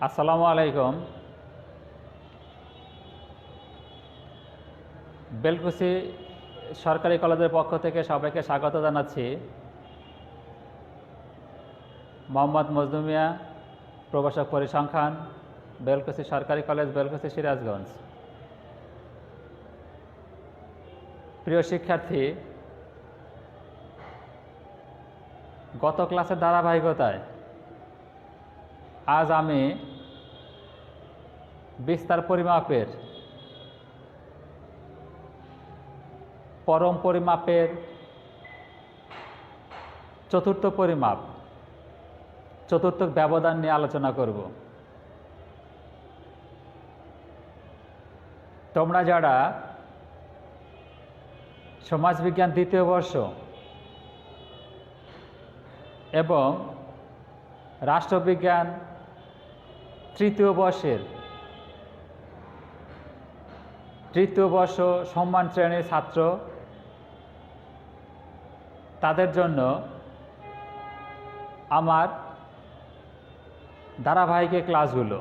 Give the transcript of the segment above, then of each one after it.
আসসালামু আলাইকুম। বেলকুচি সরকারি কলেজের পক্ষ থেকে সবাইকে স্বাগত জানাচ্ছি। মোহাম্মদ মজনু মিয়া, প্রভাষক পরিসংখ্যান, বেলকুচি সরকারি কলেজ, বেলকুচি, সিরাজগঞ্জ। প্রিয় শিক্ষার্থী, গত ক্লাসের ধারাবাহিকতায় আজ আমি বিস্তার পরিমাপের পরম পরিমাপের চতুর্থ পরিমাপ, চতুর্থ ব্যবধান নিয়ে আলোচনা করব। তোমরা যারা সমাজবিজ্ঞান দ্বিতীয় বর্ষ এবং রাষ্ট্রবিজ্ঞান তৃতীয় বর্ষ সম্মান শ্রেণীর ছাত্র, তাদের জন্য আমার ধারাবাহিক ক্লাসগুলো।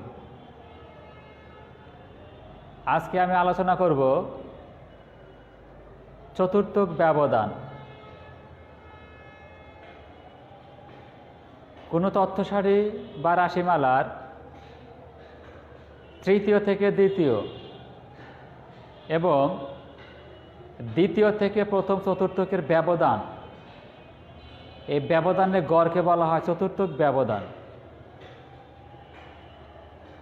আজকে আমি আলোচনা করব চতুর্থ ব্যবধান। কোনো তথ্যসারি বা রাশিমালার তৃতীয় থেকে দ্বিতীয় এবং দ্বিতীয় থেকে প্রথম চতুর্থকের ব্যবধান, এই ব্যবধানের গড়কে বলা হয় চতুর্থ ব্যবধান।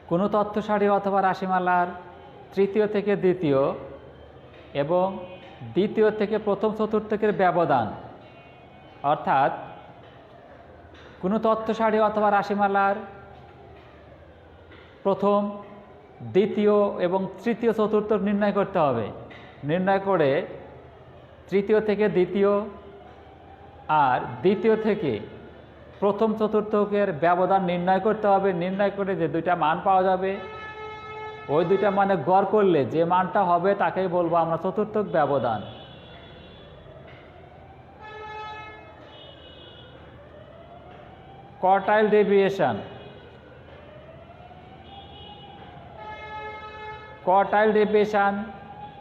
কোনো তথ্যসারি অথবা রাশিমালার তৃতীয় থেকে দ্বিতীয় এবং দ্বিতীয় থেকে প্রথম চতুর্থকের ব্যবধান, অর্থাৎ কোনো তথ্যসারি অথবা রাশিমালার প্রথম, দ্বিতীয় এবং তৃতীয় চতুর্থক নির্ণয় করতে হবে। নির্ণয় করে তৃতীয় থেকে দ্বিতীয় আর দ্বিতীয় থেকে প্রথম চতুর্থকের ব্যবধান নির্ণয় করতে হবে। নির্ণয় করে যে দুইটা মান পাওয়া যাবে, ওই দুইটা মানে গড় করলে যে মানটা হবে তাকেই বলবো আমরা চতুর্থক ব্যবধান। Quartile deviation. কোয়ার্টাইল ডেভিয়েশন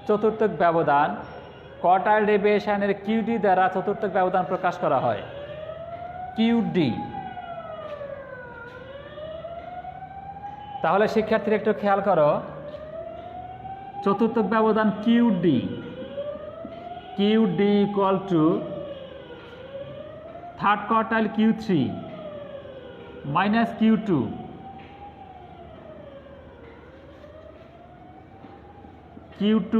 চতুর্থক ব্যবধান। কোয়ার্টাইল ডেভিয়েশনের কিউডি দ্বারা চতুর্থক ব্যবধান প্রকাশ করা হয়। কিউডি। তাহলে শিক্ষার্থীরা একটু খেয়াল করো, চতুর্থক ব্যবধান QD. QD equal to third quartile Q3 minus Q2 Q2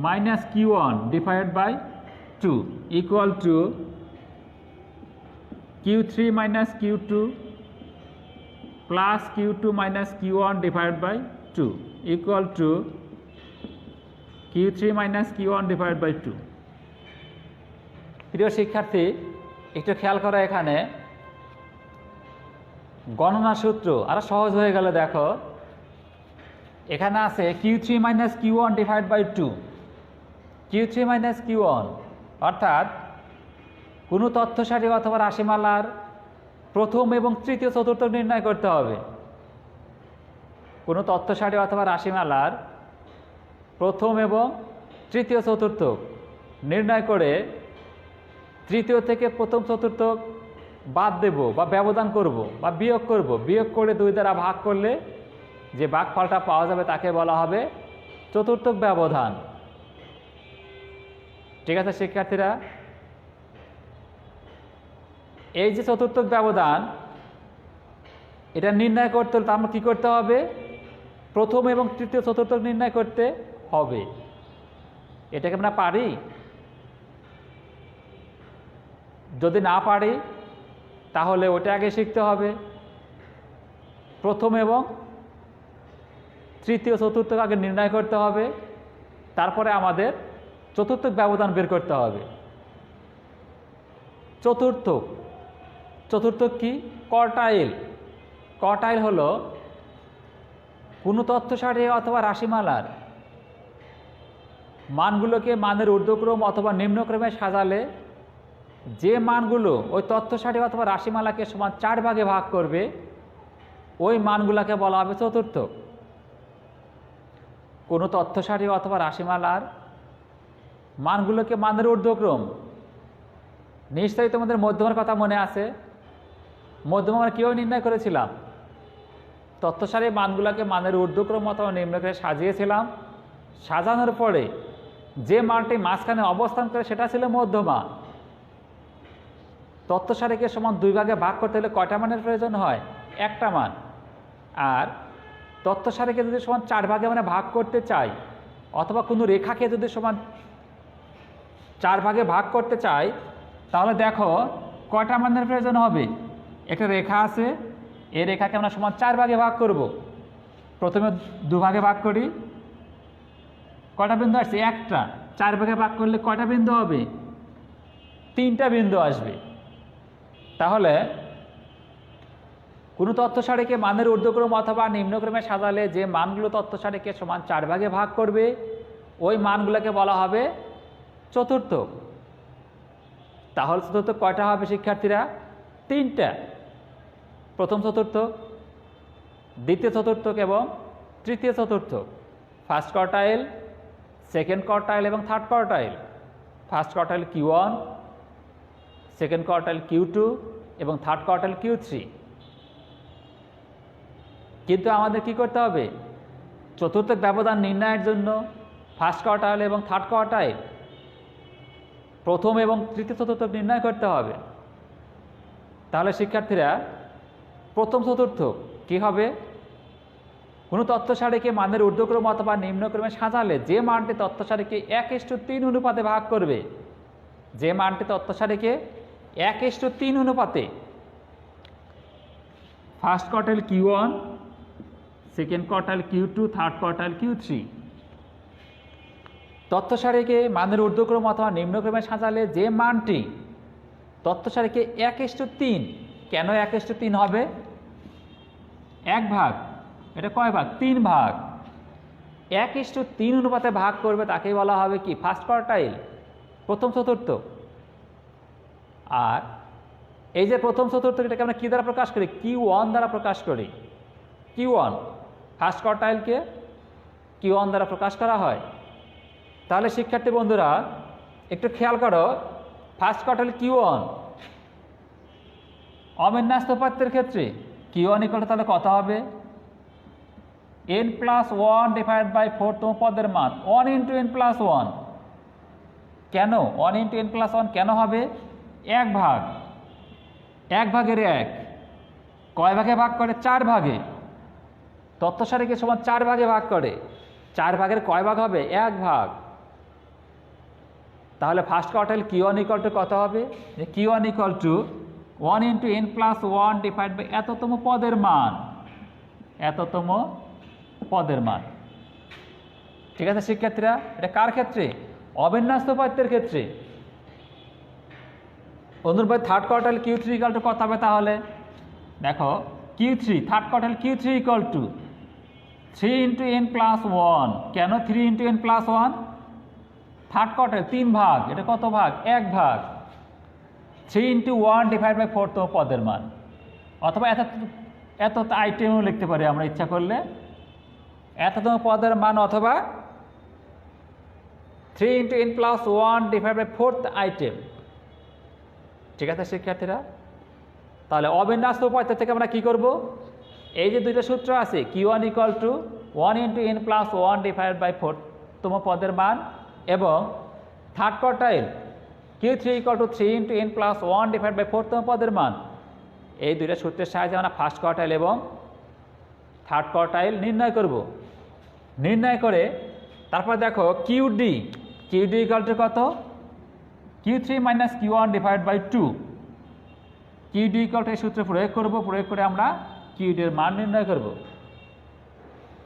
minus Q1 divided by 2 equal to Q3 minus Q2 plus Q2 minus Q1 divided by 2 equal to Q3 minus Q1 divided by 2। প্রিয় শিক্ষার্থী, একটু খেয়াল করো, এখানে গণনা সূত্র আরো সহজ হয়ে গেল। দেখো, এখানে আছে Q3 minus Q1 divided by 2, Q3 minus Q1, অর্থাৎ কোনো তথ্যসারি অথবা রাশিমালার প্রথম এবং তৃতীয় চতুর্থক নির্ণয় করতে হবে। কোনো তথ্যসারি অথবা রাশিমালার প্রথম এবং তৃতীয় চতুর্থক নির্ণয় করে তৃতীয় থেকে প্রথম চতুর্থক বাদ দেব বা ব্যবধান করব বা বিয়োগ করব। বিয়োগ করে 2 দ্বারা ভাগ করলে যে ভাগফলটা পাওয়া যাবে তাকে বলা হবে চতুর্থক ব্যবধান। ঠিক আছে শিক্ষার্থীরা, এই যে চতুর্থক ব্যবধান, এটা নির্ণয় করতে হলে আমরা কী করতে হবে? প্রথম এবং তৃতীয় চতুর্থক নির্ণয় করতে হবে। এটাকে আমরা পারি? যদি না পারি তাহলে ওটা আগে শিখতে হবে। প্রথম এবং তৃতীয় চতুর্থক আগে নির্ণয় করতে হবে, তারপরে আমাদের চতুর্থক ব্যবধান বের করতে হবে। চতুর্থক কি? কোয়ার্টাইল। কোয়ার্টাইল হলো কোনো তথ্যসারি অথবা রাশিমালার মানগুলোকে মানের ঊর্ধ্বক্রম অথবা নিম্নক্রমে সাজালে যে মানগুলো ওই তথ্য সারি অথবা রাশিমালাকে সমান 4 ভাগে ভাগ করবে ওই মানগুলোকে বলা হবে চতুর্থ। কোনো তথ্য সারি অথবা রাশিমালার মানগুলোকে মানের ঊর্ধ্বক্রম, নিশ্চয়ই তোমাদের মধ্যমার কথা মনে আছে। মধ্যমা আমরা কীভাবে নির্ণয় করেছিলাম? তথ্য সারির মানগুলোকে মানের ঊর্ধ্বক্রম অথবা নিম্নক্রমে সাজিয়েছিলাম। সাজানোর পরে যে মানটি মাঝখানে অবস্থান করে সেটা ছিল মধ্যমা। তথ্য সারিকে সমান 2 ভাগে ভাগ করতে হলে কয়টা মানের প্রয়োজন হয়? একটা মান। আর তথ্য সারিকে যদি সমান 4 ভাগে মানে ভাগ করতে চাই, অথবা কোনো রেখাকে যদি সমান 4 ভাগে ভাগ করতে চাই, তাহলে দেখো কয়টা মানের প্রয়োজন হবে? একটা রেখা আছে, এই রেখাকে আমরা সমান 4 ভাগে ভাগ করব। প্রথমে 2 ভাগে ভাগ করি, কয়টা বিন্দু আসছে? একটা। 4 ভাগে ভাগ করলে কয়টা বিন্দু হবে? 3টা বিন্দু আসবে। তাহলে কোনো তথ্য সারিকে মানের ঊর্ধ্বক্রম অথবা নিম্নক্রমে সাজালে যে মানগুলো তথ্য সারিকে সমান 4 ভাগে ভাগ করবে, ওই মানগুলোকে বলা হবে চতুর্থ। তাহলে চতুর্থ কয়টা হবে শিক্ষার্থীরা? 3টা। প্রথম চতুর্থ, দ্বিতীয় চতুর্থ এবং তৃতীয় চতুর্থ। ফার্স্ট কোয়ার্টাইল, সেকেন্ড কোয়ার্টাইল এবং third quartile. First quartile Q1, second quartile Q2 এবং থার্ড কোয়ার্টাইল Q3। কিন্তু আমাদের কি করতে হবে? চতুর্থ ব্যবধান নির্ণয়ের জন্য ফার্স্ট কোয়ার্টাইল এবং থার্ড কোয়ার্টাইল, প্রথম এবং তৃতীয় চতুর্থ নির্ণয় করতে হবে। তাহলে শিক্ষার্থীরা প্রথম চতুর্থ কি হবে? কোনো তথ্য সারিকে মানের ঊর্ধ্বক্রম অথবা নিম্নক্রমে সাজালে যে মানটি তথ্য সারিকে 1:3 অনুপাতে ভাগ করবে, যে মানটি তথ্য সারিকে 1:3 অনুপাতে, first quartile Q1, second quartile Q2, third quartile Q3। তথ্য সারিকে মানের ঊর্ধ্বক্রম অথবা নিম্নক্রমে সাজালে যে মানটি তথ্য সারিকে 1:3, কেন 1:3 হবে? 1 ভাগ, এটা কয় ভাগ? 3 ভাগ। 1:3 অনুপাতে ভাগ করবে, তাকেই বলা হবে কি? ফার্স্ট কোয়ার্টাইল, প্রথম চতুর্থ। আর এই যে প্রথম চতুর্থ, এটাকে আমরা কী দ্বারা প্রকাশ করি? Q1 দ্বারা প্রকাশ করি। Q1 ফার্স্ট কোয়ার্টাইলকে Q1 দ্বারা প্রকাশ করা হয়। তাহলে শিক্ষার্থী বন্ধুরা একটু খেয়াল করো, ফার্স্ট কোয়ার্টাইল Q1 অবিন্যস্ত উপাত্তের ক্ষেত্রে Q1 তাহলে কত হবে? n+1 ডিভাইড বাই 4 তম পদের মান 1 × n+1। কেন 1 × n+1 কেন হবে? 1 ভাগ। 1 ভাগের 1 কয় ভাগে ভাগ করে? 4 ভাগে। তথ্য সারিকে সমান 4 ভাগে ভাগ করে, 4 ভাগের কয় ভাগ হবে? 1 ভাগ। তাহলে ফার্স্ট কোয়ার্টাইল Q1 কত হবে? যে Q1 1 × n+1 ডিভাইড বাই এততম পদের মান, এততম পদের মান। ঠিক আছে শিক্ষার্থীরা? এটা কার ক্ষেত্রে? অবিন্যস্ত উপাত্তের ক্ষেত্রে। অনুরূপে থার্ড কোয়ার্টাইল Q3 কত হবে? তাহলে দেখো Q3, third quartile Q3 3 × n+1। কেন 3 × n+1? থার্ড কোয়ার্টাইল 3 ভাগ, এটা কত ভাগ? 1 ভাগ। 3 × 1 ডিভাইড বাই 4 তম পদের মান, অথবা এত আইটেমও লিখতে পারি আমরা ইচ্ছা করলে, এততম পদের মান, অথবা 3 × n+1 divide by 4th item. ঠিক আছে শিক্ষার্থীরা? তাহলে অবিন্যস্ত উপাত্ত থেকে আমরা কি করব? এই যে দুইটা সূত্র আছে, Q1 1 × n+1 ডিভাইড বাই 4 তম পদের মান, এবং third quartile Q3 3 × n+1 divide by 4 তম পদের মান, এই দুইটা সূত্রের সাহায্যে আমরা ফার্স্ট কোয়ার্টাইল এবং থার্ড কোয়ার্টাইল নির্ণয় করব। নির্ণয় করে তারপর দেখো QD কত? Q3 - Q1 divide by 2। QD এই সূত্রে প্রয়োগ করব, প্রয়োগ করে আমরা QD এর মান নির্ণয় করব।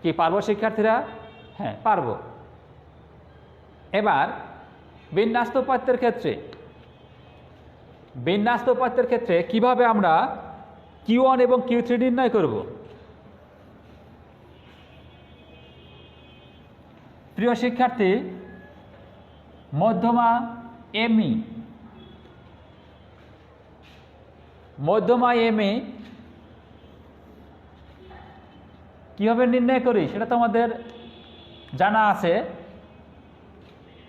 কি পারবো শিক্ষার্থীরা? হ্যাঁ পারবো। এবার বিন্যস্ত উপাত্তের ক্ষেত্রে কিভাবে আমরা Q1 এবং Q3 নির্ণয় করব? প্রিয় শিক্ষার্থী, মধ্যমা ME কীভাবে নির্ণয় করি সেটা তো আমাদের জানা আছে।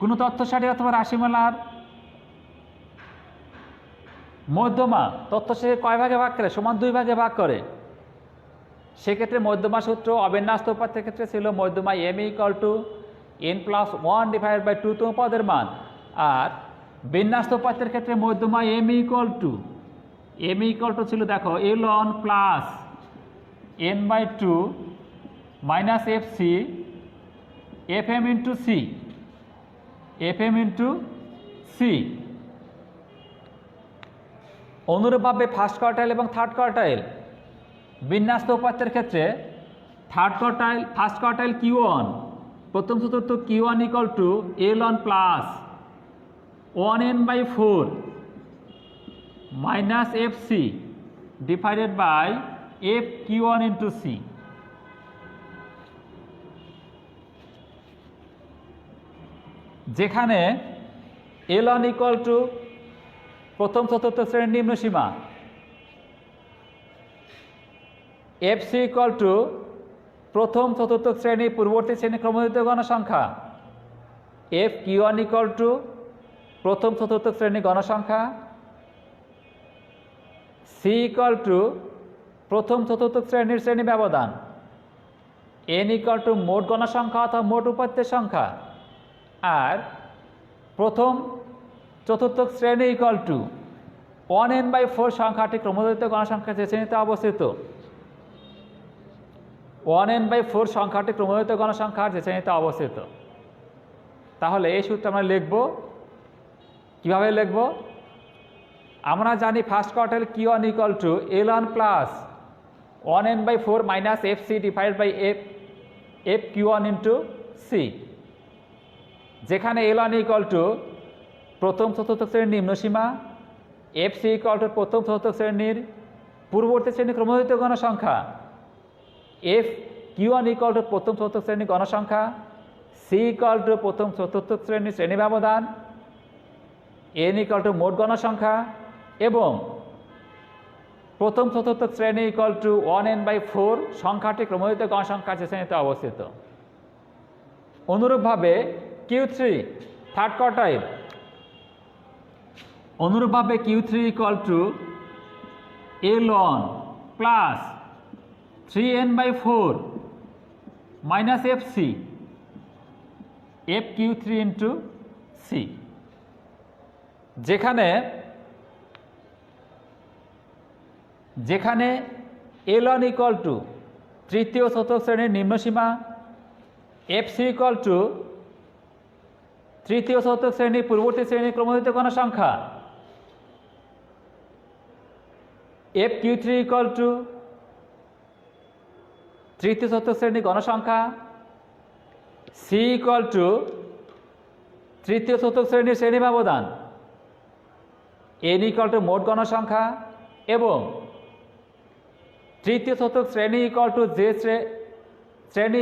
কোনো তথ্য সারি অথবা রাশিমালার মধ্যমা তথ্য সারি কয় ভাগে ভাগ করে? সমান 2 ভাগে ভাগ করে। সেক্ষেত্রে মধ্যমা সূত্র অবিন্যস্ত উপাত্তের ক্ষেত্রে ছিল মধ্যমা m = n+1/2তম পদের মান, আর বিন্যস্ত উপাত্তের ক্ষেত্রে মধ্যমা m ছিল দেখো ln plus n/2 minus fc fm into c। অনুরূপভাবে ফার্স্ট কোয়ার্টাইল এবং থার্ড কোয়ার্টাইল বিন্যস্ত উপাত্তের ক্ষেত্রে ফার্স্ট কোয়ার্টাইল Q1 প্রথম চতুর্থ Q1 = ln plus 1n/4 minus fc divided by fq1 into c। যেখানে ln প্রথম চতুর্থ শ্রেণীর নিম্ন সীমা, fc প্রথম চতুর্থ শ্রেণী পূর্ববর্তী শ্রেণী ক্রমযুক্ত গণসংখ্যা, fq1 প্রথম চতুর্থ শ্রেণী গণসংখ্যা, c প্রথম চতুর্থ শ্রেণীর শ্রেণী ব্যবধান, n মোট গণসংখ্যা অথবা মোট উপাত্তের সংখ্যা, আর প্রথম চতুর্থ শ্রেণী 1n/4 সংখ্যাটি ক্রমযুক্ত গণসংখ্যা যে শ্রেণীতে অবস্থিত। 1n/4 সংখ্যাটি ক্রমযুক্ত গণসংখ্যার যে শ্রেণীতে অবস্থিত। তাহলে এই সূত্র আমরা লিখব। কীভাবে লিখব? আমরা জানি first quartile Q1 ln plus 1n/4 minus fc divide by fq1 into c। যেখানে ln প্রথম চতুর্থ শ্রেণীর নিম্ন সীমা, fc প্রথম চতুর্থ শ্রেণীর পূর্ববর্তী শ্রেণী ক্রমযুক্ত গণসংখ্যা, fq1 প্রথম চতুর্থ শ্রেণীর গণসংখ্যা, c প্রথম চতুর্থ শ্রেণীর শ্রেণী ব্যবধান, n মোট গণসংখ্যা, এবং প্রথম চতুর্থ শ্রেণী 1n/4 সংখ্যাটি ক্রমযুক্ত গণসংখ্যা যে শ্রেণীতে অবস্থিত। অনুরূপভাবে Q3 থার্ড কোয়ার্টাইল, অনুরূপভাবে Q3 ln plus 3n/4 minus fc fq3 into c। যেখানে ln তৃতীয় চতুর্থ শ্রেণীর নিম্ন সীমা, fc তৃতীয় চতুর্থ শ্রেণীর পূর্ববর্তী শ্রেণীর ক্রমযুক্ত গণসংখ্যা, fq3 তৃতীয় চতুর্থ শ্রেণীর গণসংখ্যা, c তৃতীয় চতুর্থ শ্রেণীর শ্রেণী ব্যবধান, n মোট গণসংখ্যা, এবং তৃতীয় চতুর্থ শ্রেণী যে শ্রেণী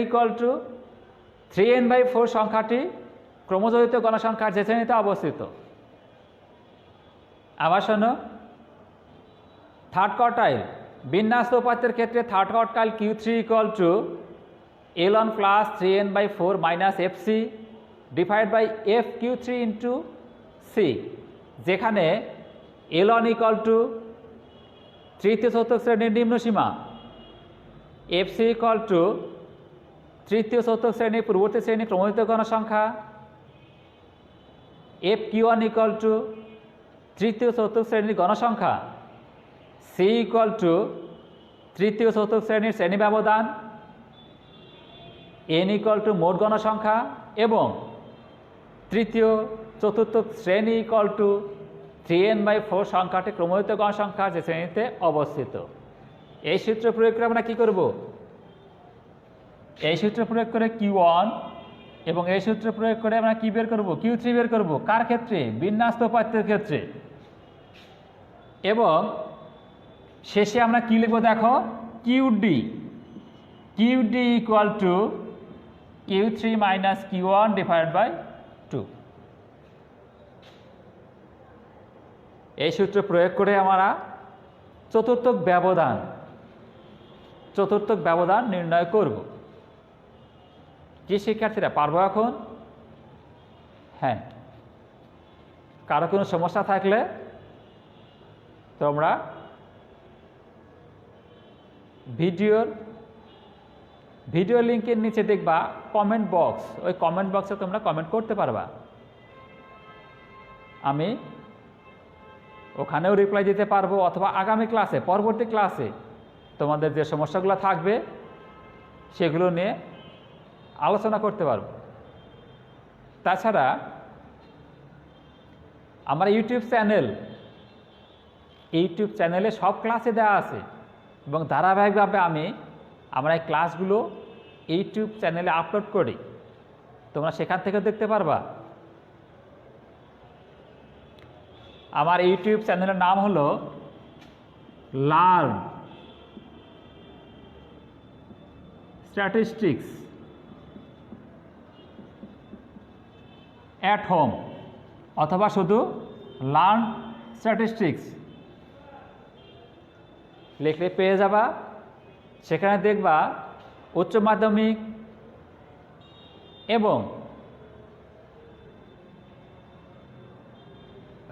3n/4 সংখ্যাটি ক্রমজড়িত গণসংখ্যার যে শ্রেণীতে অবস্থিত। আবার শোনো, থার্ড কোয়ার্টাইল বিন্যস্ত উপাত্তের ক্ষেত্রে third quartile Q3 ln plus 3n/4 minus fc divide by fq3 into c। যেখানে ln তৃতীয় চতুর্থ শ্রেণীর নিম্ন সীমা, fc তৃতীয় চতুর্থ শ্রেণীর পূর্ববর্তী শ্রেণীর ক্রমযুক্ত গণসংখ্যা, fq1 তৃতীয় চতুর্থ শ্রেণীর গণসংখ্যা, c তৃতীয় চতুর্থ শ্রেণীর শ্রেণী ব্যবধান, n মোট গণসংখ্যা, এবং তৃতীয় চতুর্থ শ্রেণী 3n/4 সংখ্যাটি ক্রমযুক্ত গণসংখ্যা যে শ্রেণীতে অবস্থিত। এই সূত্র প্রয়োগ করে আমরা কী করব? এই সূত্র প্রয়োগ করে Q1 এবং এই সূত্র প্রয়োগ করে আমরা কী বের করব? Q3 বের করব। কার ক্ষেত্রে? বিন্যস্ত উপাত্তের ক্ষেত্রে। এবং শেষে আমরা কী লিখব দেখো? QD = Q3 minus Q1 divide by 2। এই সূত্র প্রয়োগ করে আমরা চতুর্থক চতুর্থক ব্যবধান নির্ণয় করব। কি শিক্ষার্থীরা পারবো এখন? হ্যাঁ, কারো কোনো সমস্যা থাকলে তোমরা ভিডিও লিঙ্কের নিচে দেখবা কমেন্ট বক্স, ওই কমেন্ট বক্সে তোমরা কমেন্ট করতে পারবা, আমি ওখানেও রিপ্লাই দিতে পারবো, অথবা আগামী ক্লাসে, পরবর্তী ক্লাসে তোমাদের যে সমস্যাগুলো থাকবে সেগুলো নিয়ে আলোচনা করতে পারবো। তাছাড়া আমার ইউটিউব চ্যানেলে সব ক্লাসে দেওয়া আছে এবং ধারাবাহিকভাবে আমরা এই ক্লাসগুলো ইউটিউব চ্যানেলে আপলোড করি, তোমরা সেখান থেকে দেখতে পারবা। আমার ইউটিউব চ্যানেলের নাম হলো লার্ন স্ট্যাটিস্টিক্স অ্যাট হোম, অথবা শুধু লার্ন স্ট্যাটিস্টিক্স লিখলে পেয়ে যাবা। সেখানে দেখবা উচ্চ মাধ্যমিক এবং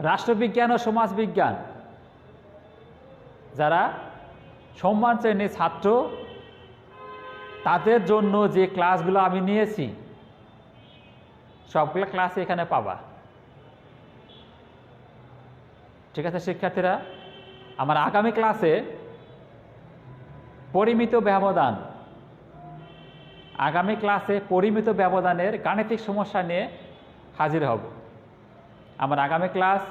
রাষ্ট্রবিজ্ঞান ও সমাজবিজ্ঞান যারা সম্মান শ্রেণীর ছাত্র তাদের জন্য যে ক্লাসগুলো আমি নিয়েছি সবগুলো ক্লাস এখানে পাবা। ঠিক আছে শিক্ষার্থীরা, আমার আগামী ক্লাসে পরিমিত ব্যবধানের গাণিতিক সমস্যা নিয়ে হাজির হব। আমার আগামী ক্লাস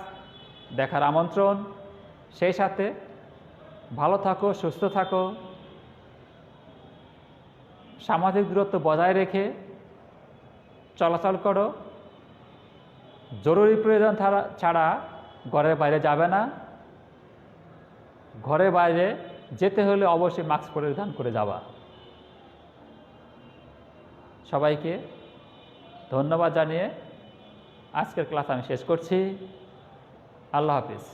দেখার আমন্ত্রণ। সেই সাথে ভালো থাকো, সুস্থ থাকো, সামাজিক দূরত্ব বজায় রেখে চলাচল করো, জরুরি প্রয়োজন ছাড়া ঘরের বাইরে যাবে না, ঘরের বাইরে যেতে হলে অবশ্যই মাস্ক পরিধান করে যাবা। সবাইকে ধন্যবাদ জানিয়ে আজকের ক্লাস আমি শেষ করছি। আল্লাহ হাফিজ।